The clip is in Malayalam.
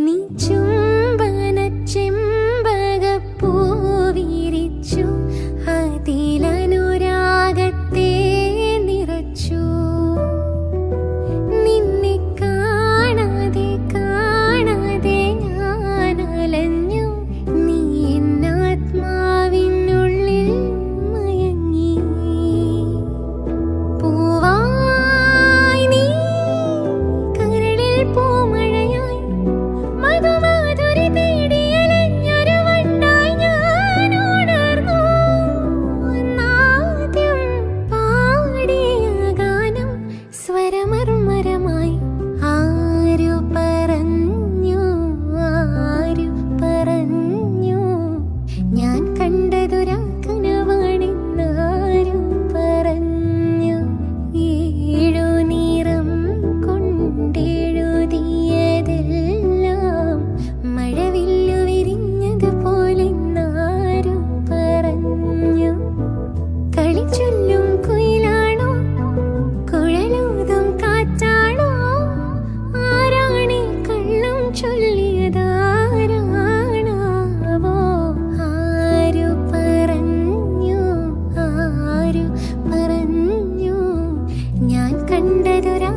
നീ ചുംബനച്ചെമ്പകപ്പൂ വിരിച്ചു, അതിലനുരാഗത്തെ നിറച്ചു. നിന്നെ കാണാതെ കാണാതെ ഞാൻ അലഞ്ഞു, നീ എന്നാത്മാവിനുള്ളിൽ മയങ്ങി. പൂവായി നീ കരളിൽ പൂമഴയായി, മധുമാധുരി തേടിയലഞ്ഞൊരു വണ്ടായി ഞാൻ ഉണർന്നു. അന്നാദ്യം പാടിയ ഗാനം സ്വരമർമരമായി. ആരു പറഞ്ഞു, ആരു പറഞ്ഞു, ഞാൻ കണ്ടതൊരാ കനവാണെന്നാരു പറഞ്ഞു. ഏഴു നിറം കൊണ്ടെഴുതിയതെല്ലാം മഴവില്ലു വിരിഞ്ഞതുപോലെന്നാരു പറഞ്ഞു. കളിച്ചൊല്ലും കുയിലാണോ, കുഴലൂതും കാറ്റാണോ, ആരാണി കള്ളം ചൊല്ലിയതാരാണാവോ? ആരു പറഞ്ഞു, ആരു പറഞ്ഞു, ഞാൻ കണ്ടതൊരാ